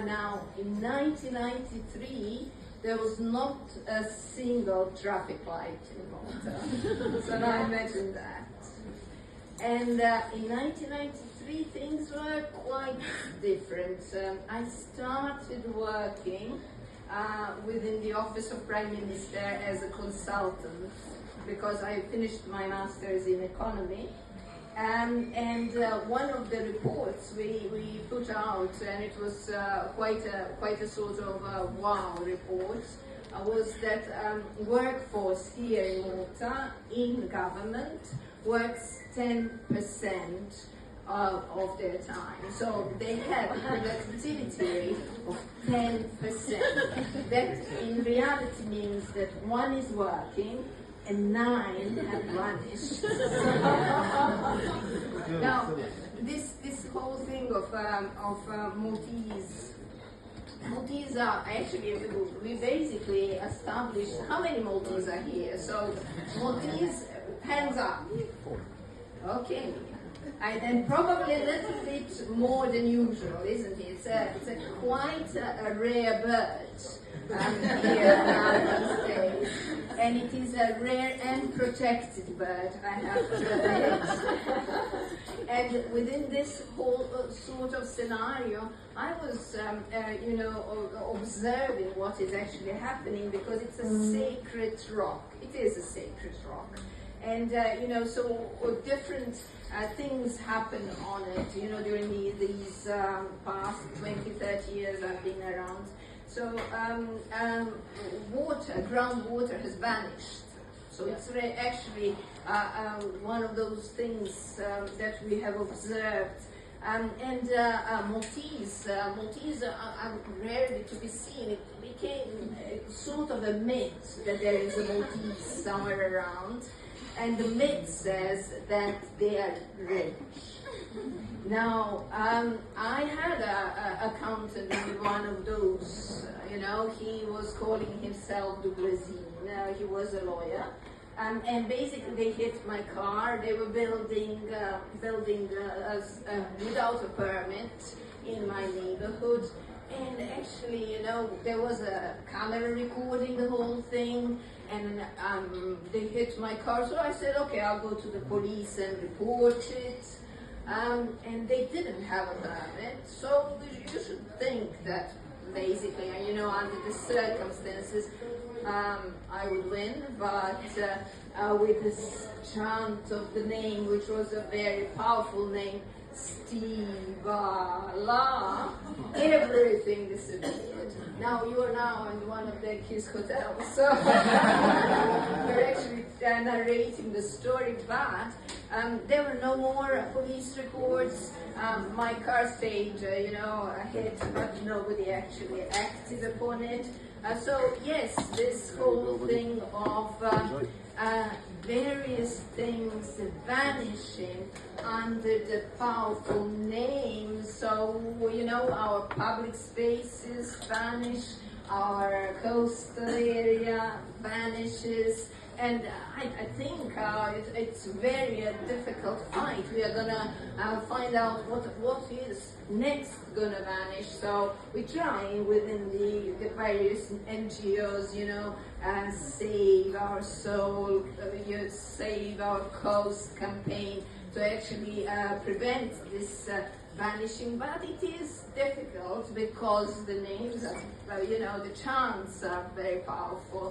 now, in 1993, there was not a single traffic light in Malta. So now imagine that. And in 1993, things were quite different. I started working within the Office of Prime Minister as a consultant because I finished my master's in economy. And one of the reports we put out, and it was quite a sort of wow report, was that workforce here in Malta, in government, works 10% of their time. So they have a productivity rate of 10%. That in reality means that one is working and 9 have vanished. Now, this whole thing of Maltese are actually, we basically established how many Maltese are here. So Maltese, hands up. Okay. And probably a little bit more than usual, isn't it? It's a quite a rare bird here these days. And it is a rare and protected bird, I have to admit. And within this whole sort of scenario, I was, observing what is actually happening because it's a sacred rock. It is a sacred rock. And, so different things happen on it, during these past 20, 30 years I've been around. So groundwater has vanished. So it's actually one of those things that we have observed. Maltese are rarely to be seen. It became sort of a myth that there is a Maltese somewhere around. And the myth says that they are rich. Now, I had an accountant with one of those, he was calling himself Gżira. He was a lawyer. And basically they hit my car. They were building without a permit in my neighborhood. And actually, there was a camera recording the whole thing, and they hit my car. So I said, okay, I'll go to the police and report it. And they didn't have a permit. So you should think that basically, under the circumstances, I would win. But with this chant of the name, which was a very powerful name, La, everything disappeared. Now you are now in one of the Kiss hotels, so we're actually narrating the story, but there were no more police reports. My car stayed, a hit, but nobody actually acted upon it. So yes, this whole thing of various things vanishing under the powerful name. So, our public spaces vanish, our coastal area vanishes, and I think it's very difficult fight. We are gonna find out what is next gonna vanish. So we try within the various NGOs, save our soul, save our coast campaign to actually prevent this vanishing. But it is difficult because the names are, the chants are very powerful.